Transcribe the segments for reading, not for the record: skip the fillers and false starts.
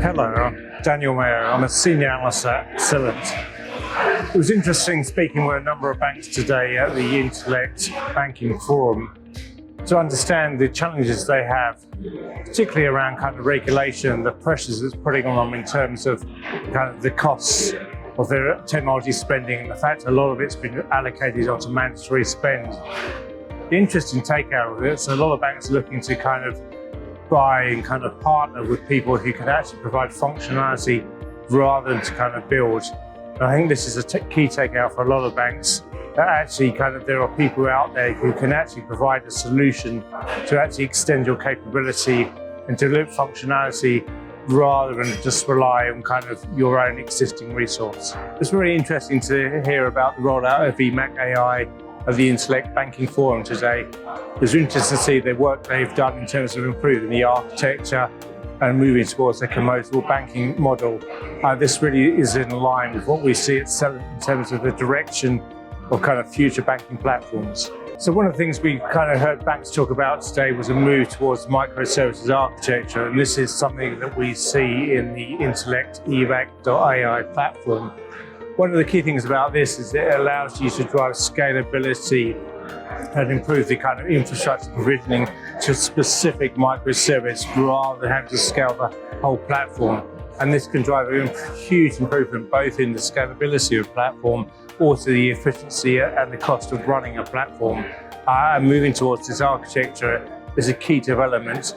Hello, I'm Daniel Mayo. I'm a senior analyst at Celent. It was interesting speaking with a number of banks today at the Intellect Banking Forum to understand the challenges they have, particularly around kind of regulation, the pressures it's putting on them in terms of kind of the costs of their technology spending and the fact a lot of it's been allocated onto mandatory spend. The interesting takeout of it is a lot of banks are looking to kind of buy and kind of partner with people who can actually provide functionality rather than to kind of build. And I think this is a key takeout for a lot of banks, that actually kind of there are people out there who can actually provide a solution to actually extend your capability and deliver functionality rather than just rely on kind of your own existing resource. It's really interesting to hear about the rollout of VMAC AI at the Intellect Banking Forum today. It was interesting to see the work they've done in terms of improving the architecture and moving towards a commodal banking model. This really is in line with what we see at Celent in terms of the direction of kind of future banking platforms. So one of the things we kind of heard banks talk about today was a move towards microservices architecture, and this is something that we see in the Intellect EVAC.ai platform. One of the key things about this is it allows you to drive scalability and improve the kind of infrastructure provisioning to a specific microservice rather than having to scale the whole platform. And this can drive a huge improvement both in the scalability of the platform, also the efficiency and the cost of running a platform. And moving towards this architecture is a key development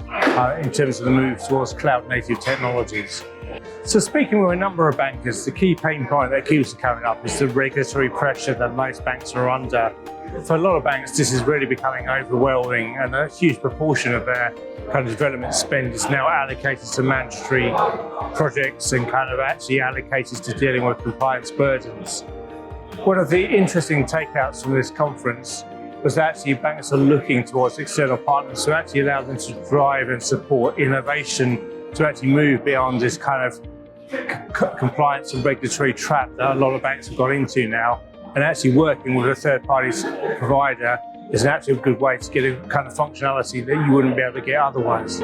in terms of the move towards cloud-native technologies. So speaking with a number of bankers, the key pain point that keeps coming up is the regulatory pressure that most banks are under. For a lot of banks, this is really becoming overwhelming, and a huge proportion of their kind of development spend is now allocated to mandatory projects and kind of actually allocated to dealing with compliance burdens. One of the interesting takeouts from this conference was that actually banks are looking towards external partners to actually allow them to drive and support innovation to actually move beyond this kind of compliance and regulatory trap that a lot of banks have got into now, and actually working with a third-party provider is an absolute good way to get a kind of functionality that you wouldn't be able to get otherwise.